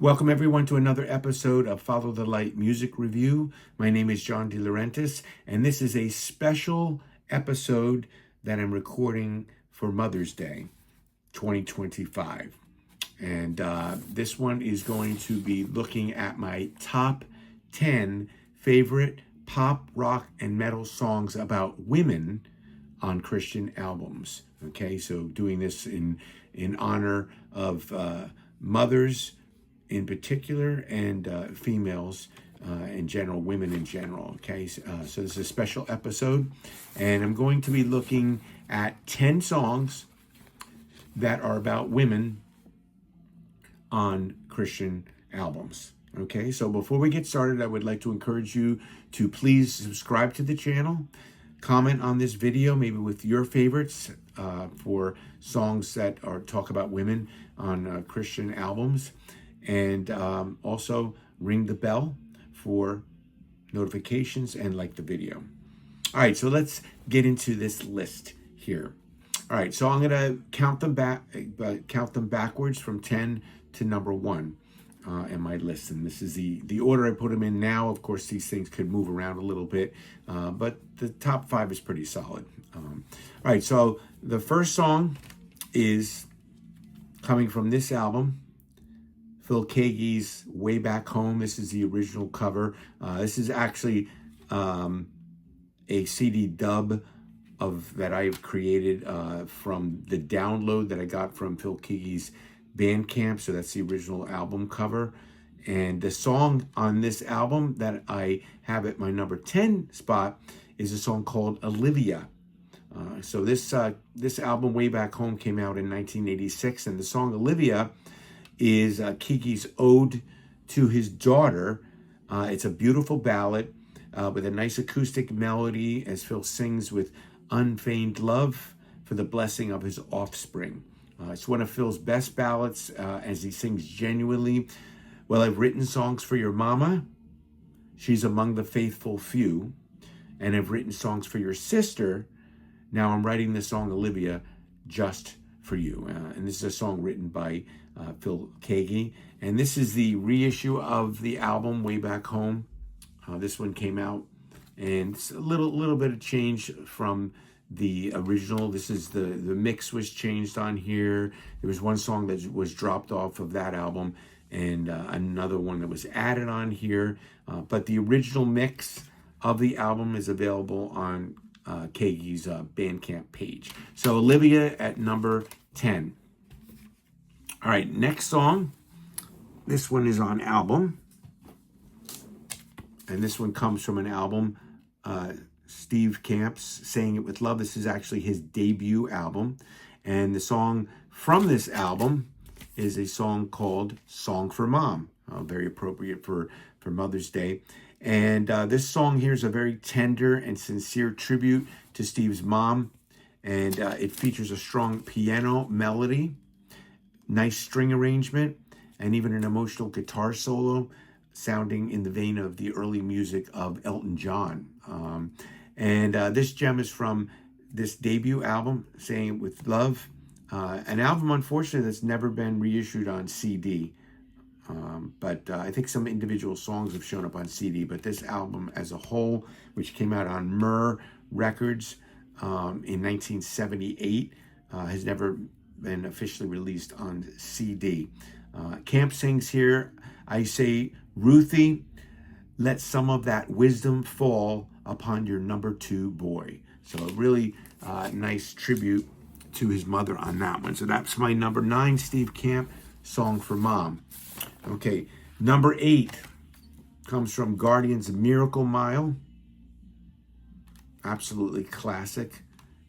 Welcome everyone to another episode of Follow the Light Music Review. My name is John DeLaurentis, and this is a special episode that I'm recording for Mother's Day 2025. And this one is going to be looking at my top 10 favorite pop, rock, and metal songs about women on Christian albums. Okay, so doing this in honor of mothers in particular and females in general, women in general. Okay, so this is a special episode, and I'm going to be looking at 10 songs that are about women on Christian albums. Okay, so before we get started, I would like to encourage you to please subscribe to the channel, comment on this video, maybe with your favorites for songs that talk about women on Christian albums, and also ring the bell for notifications and like the video. All right, so let's get into this list here. All right, so I'm gonna count them backwards from 10 to number 1 in my list, and this is the order I put them in now. Of course, these things could move around a little bit, but the top 5 is pretty solid. All right, so the first song is coming from this album, Phil Keaggy's Way Back Home. This is the original cover. This is actually a CD dub that I've created from the download that I got from Phil Keaggy's Bandcamp. So that's the original album cover. And the song on this album that I have at my number 10 spot is a song called Olivia. So this album, Way Back Home, came out in 1986, and the song Olivia is Keaggy's ode to his daughter. It's a beautiful ballad with a nice acoustic melody as Phil sings with unfeigned love for the blessing of his offspring. It's one of Phil's best ballads as he sings genuinely. Well, I've written songs for your mama. She's among the faithful few. And I've written songs for your sister. Now I'm writing the song Olivia just for you. And this is a song written by Phil Keaggy. And this is the reissue of the album Way Back Home. This one came out, and it's a little bit of change from the original. This is the mix was changed on here. There was one song that was dropped off of that album, and another one that was added on here. But the original mix of the album is available on Keaggy's Bandcamp page. So Olivia at number 10. All right, next song. This one is on album. And this one comes from an album, Steve Camp's Saying It With Love. This is actually his debut album. And the song from this album is a song called Song for Mom. Very appropriate for Mother's Day. And this song here is a very tender and sincere tribute to Steve's mom. And it features a strong piano melody, nice string arrangement, and even an emotional guitar solo sounding in the vein of the early music of Elton John. And this gem is from this debut album, Saying It With Love, an album, unfortunately, that's never been reissued on CD. But I think some individual songs have shown up on CD, but this album as a whole, which came out on Myrrh Records in 1978, has never been officially released on CD. Camp sings here, I say, Ruthie, let some of that wisdom fall upon your number 2 boy. So a really nice tribute to his mother on that one. So that's my number 9, Steve Camp, Song for Mom. Okay, number 8 comes from Guardians' Miracle Mile. Absolutely classic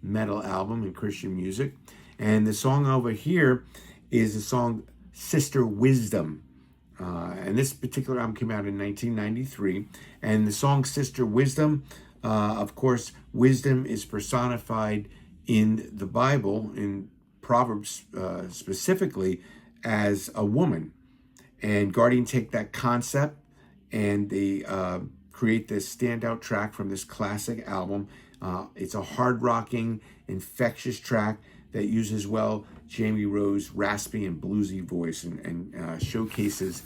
metal album in Christian music. And the song over here is the song Sister Wisdom. And this particular album came out in 1993. And the song Sister Wisdom, of course, wisdom is personified in the Bible, in Proverbs specifically, as a woman. And Guardian take that concept and they create this standout track from this classic album. It's a hard-rocking, infectious track that uses well Jamie Rowe's raspy and bluesy voice and showcases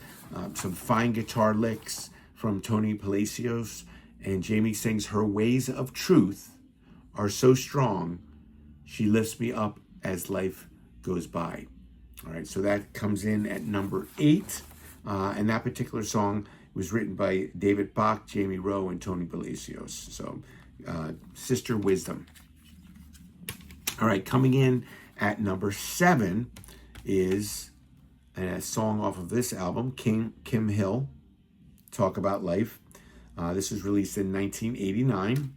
some fine guitar licks from Tony Palacios. And Jamie sings, "Her ways of truth are so strong, she lifts me up as life goes by." All right, so that comes in at number 8. And that particular song was written by David Bach, Jamie Rowe, and Tony Palacios. So, Sister Wisdom. All right, coming in at number 7 is a song off of this album, Kim Hill, Talk About Life. This was released in 1989.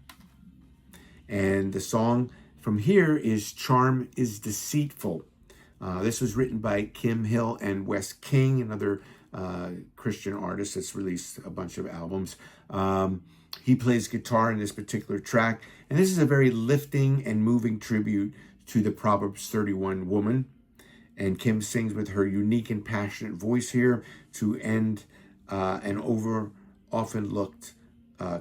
And the song from here is "Charm is Deceitful." This was written by Kim Hill and Wes King, another Christian artist that's released a bunch of albums. He plays guitar in this particular track. And this is a very lifting and moving tribute to the Proverbs 31 woman. And Kim sings with her unique and passionate voice here to end an often looked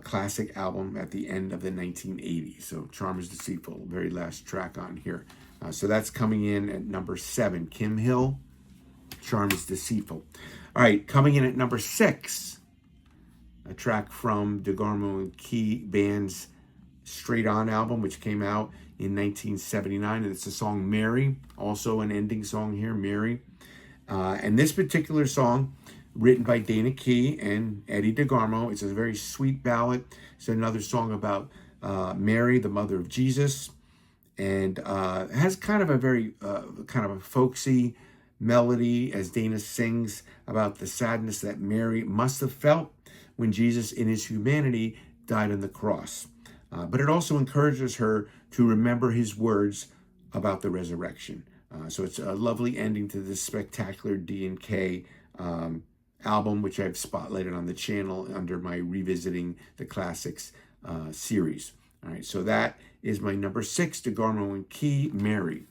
classic album at the end of the 1980s. So "Charm is Deceitful," very last track on here. So that's coming in at number 7. Kim Hill, "Charm is Deceitful." All right, coming in at number 6, a track from DeGarmo and Key Band's Straight On album, which came out in 1979. And it's the song "Mary," also an ending song here, "Mary." And this particular song, written by Dana Key and Eddie DeGarmo, it's a very sweet ballad. It's another song about Mary, the mother of Jesus. And has kind of a very kind of a folksy melody as Dana sings about the sadness that Mary must have felt when Jesus in his humanity died on the cross. But it also encourages her to remember his words about the resurrection. So it's a lovely ending to this spectacular D&K album, which I've spotlighted on the channel under my Revisiting the Classics series. All right, so that is my number 6, DeGarmo and Key, "Mary."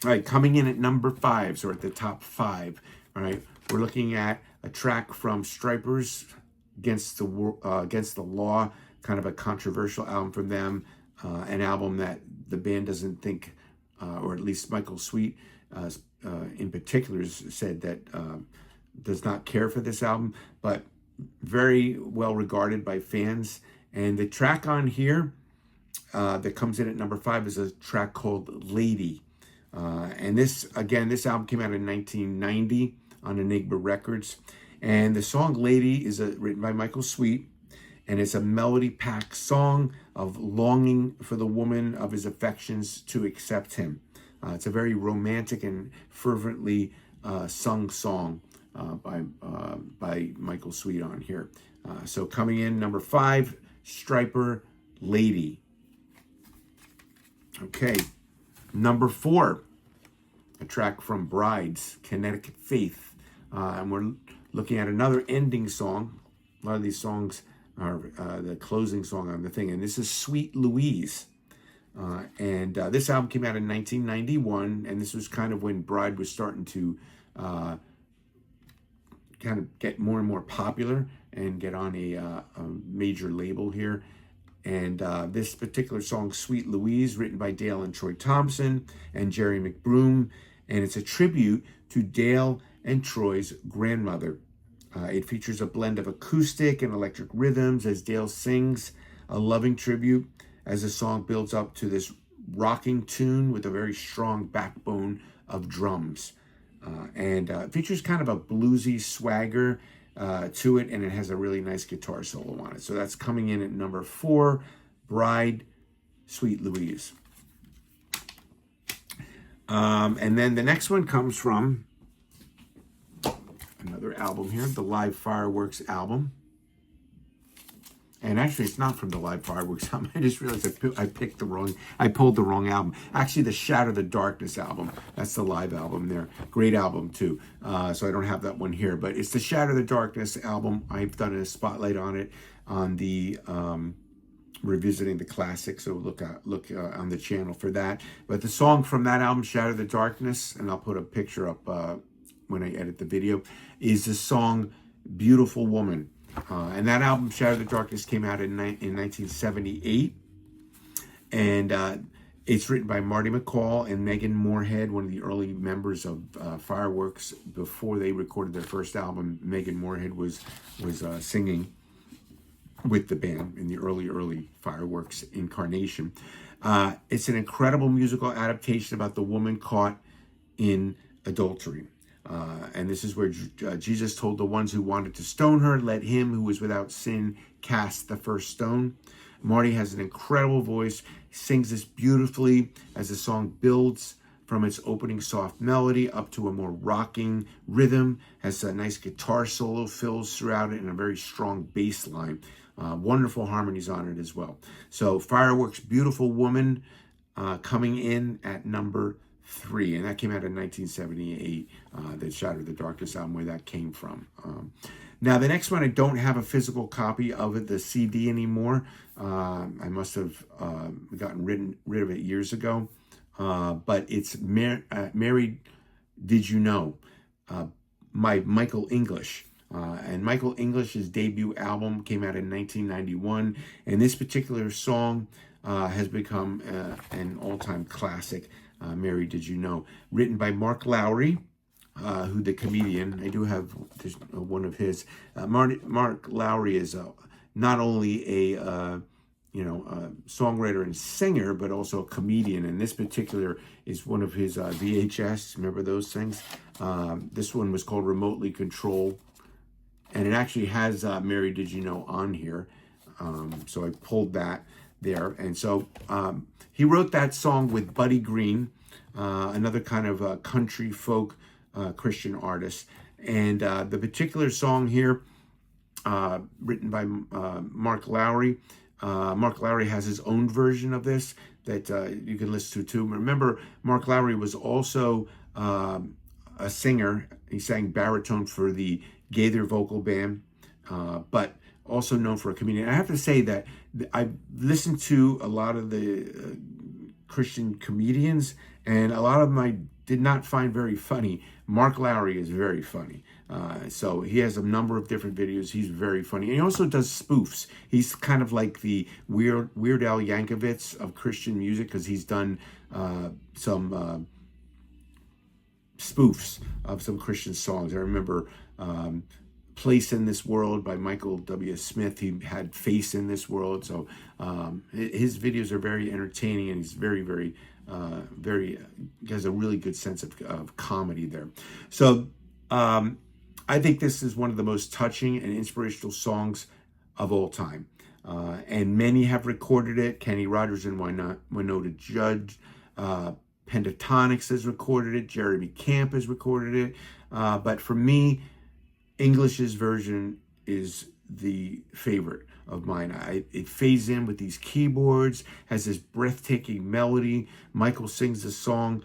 All right, coming in at number 5, so at the top 5. All right, we're looking at a track from Stripers, Against the Law, kind of a controversial album from them, an album that the band doesn't think, or at least Michael Sweet in particular said that does not care for this album, but very well regarded by fans. And the track on here that comes in at number 5 is a track called "Lady." And this album came out in 1990 on Enigma Records. And the song "Lady" is written by Michael Sweet. And it's a melody-packed song of longing for the woman of his affections to accept him. It's a very romantic and fervently sung song by Michael Sweet on here. So coming in number 5, Striper, "Lady." Okay, number 4, a track from Brides, "Connecticut Faith." And we're looking at another ending song. A lot of these songs are the closing song on the thing. And this is "Sweet Louise." And this album came out in 1991. And this was kind of when Bride was starting to kind of get more and more popular and get on a major label here. And this particular song, "Sweet Louise," written by Dale and Troy Thompson and Jerry McBroom. And it's a tribute to Dale and Troy's grandmother. It features a blend of acoustic and electric rhythms as Dale sings a loving tribute as the song builds up to this rocking tune with a very strong backbone of drums. And it features kind of a bluesy swagger to it, and it has a really nice guitar solo on it. So that's coming in at number 4, Bride, "Sweet Louise." And then the next one comes from another album here, the Live Fireworks album. And actually, it's not from the Live Fireworks album. I just realized I pulled the wrong album. Actually, the Shatter the Darkness album. That's the live album there. Great album, too. So I don't have that one here. But it's the Shatter the Darkness album. I've done a spotlight on it on the Revisiting the Classics. So look on the channel for that. But the song from that album, Shatter the Darkness, and I'll put a picture up when I edit the video, is the song "Beautiful Woman." And that album, Shatter the Darkness, came out in 1978. And It's written by Marty McCall and Megan Moorhead, one of the early members of Fireworks. Before they recorded their first album, Megan Moorhead was singing with the band in the early Fireworks incarnation. It's an incredible musical adaptation about the woman caught in adultery. And this is where Jesus told the ones who wanted to stone her, let him who was without sin cast the first stone. Marty has an incredible voice. He sings this beautifully as the song builds from its opening soft melody up to a more rocking rhythm. Has a nice guitar solo fills throughout it and a very strong bass line. Wonderful harmonies on it as well. So Fireworks, Beautiful Woman, coming in at number 3, and that came out in 1978. That Shattered the Darkness album, where that came from. Now the next one, I don't have a physical copy of it, the CD anymore. I must have gotten rid of it years ago. But it's Mary Did You Know, by Michael English. And Michael English's debut album came out in 1991, and this particular song has become an all-time classic. Mary Did You Know, written by Mark Lowry, who the comedian. I do have one of his. Mark Lowry is not only a songwriter and singer, but also a comedian. And this particular is one of his VHS. Remember those things? This one was called Remotely Control, and it actually has Mary Did You Know on here. So I pulled that there. And so he wrote that song with Buddy Green, another kind of country folk Christian artist. And the particular song here, written by Mark Lowry. Mark Lowry has his own version of this that you can listen to too. Remember, Mark Lowry was also a singer. He sang baritone for the Gaither vocal band, but also known for a comedian. I have to say that I've listened to a lot of the Christian comedians, and a lot of them I did not find very funny. Mark Lowry is very funny. So he has a number of different videos. He's very funny. And he also does spoofs. He's kind of like the Weird Al Yankovic of Christian music, because he's done some spoofs of some Christian songs. I remember Place in This World by Michael W. Smith. He had Face in This World. So his videos are very entertaining, and he's very has a really good sense of comedy there. So I think this is one of the most touching and inspirational songs of all time. And many have recorded it. Kenny Rogers and Wynonna Judd. Pentatonix has recorded it. Jeremy Camp has recorded it. But for me, English's version is the favorite of mine. It fades in with these keyboards, has this breathtaking melody. Michael sings the song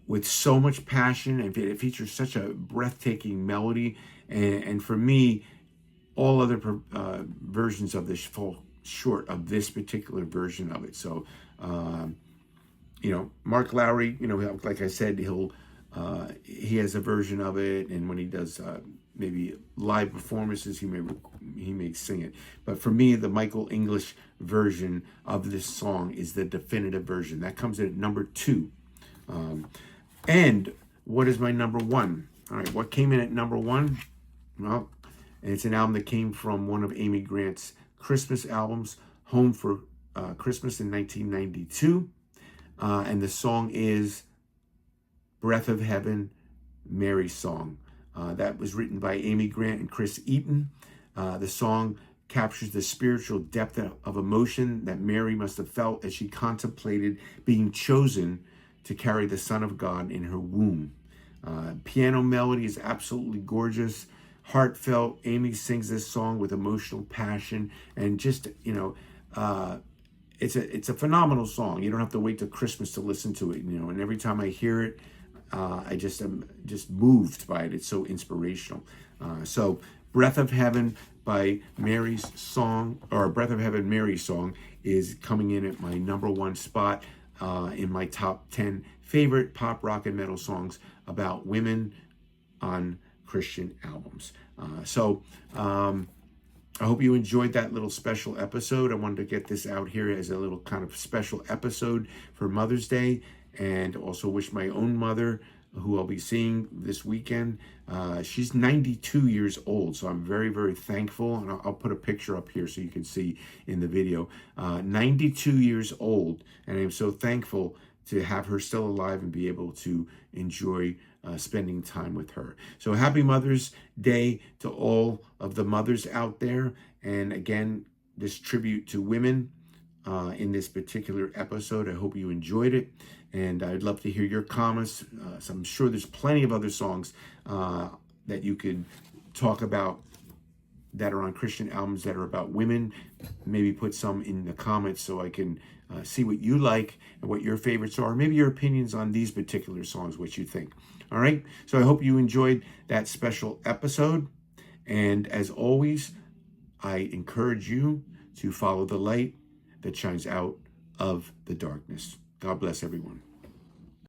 with so much passion, and it features such a breathtaking melody. And for me, all other versions of this fall short of this particular version of it. So, Mark Lowry, like I said, he has a version of it, and when he does maybe live performances, he may sing it. But for me, the Michael English version of this song is the definitive version. That comes in at number 2. And what is my number 1? All right, what came in at number 1? Well, it's an album that came from one of Amy Grant's Christmas albums, Home for Christmas in 1992. And the song is Breath of Heaven, Mary's Song. That was written by Amy Grant and Chris Eaton. The song captures the spiritual depth of emotion that Mary must have felt as she contemplated being chosen to carry the Son of God in her womb. Piano melody is absolutely gorgeous, heartfelt. Amy sings this song with emotional passion, and just, it's a phenomenal song. You don't have to wait till Christmas to listen to it, and every time I hear it, I am just moved by it. It's so inspirational. So Breath of Heaven by Mary's Song, or Breath of Heaven, Mary's Song, is coming in at my number 1 spot in my top 10 favorite pop, rock, and metal songs about women on Christian albums. I hope you enjoyed that little special episode. I wanted to get this out here as a little kind of special episode for Mother's Day, and also wish my own mother, who I'll be seeing this weekend. She's 92 years old, so I'm very, very thankful. And I'll put a picture up here so you can see in the video. 92 years old, and I'm so thankful to have her still alive and be able to enjoy spending time with her. So happy Mother's Day to all of the mothers out there. And again, this tribute to women in this particular episode. I hope you enjoyed it. And I'd love to hear your comments. So I'm sure there's plenty of other songs that you could talk about that are on Christian albums that are about women. Maybe put some in the comments so I can see what you like and what your favorites are. Maybe your opinions on these particular songs, what you think. All right. So I hope you enjoyed that special episode. And as always, I encourage you to follow the light that shines out of the darkness. God bless everyone.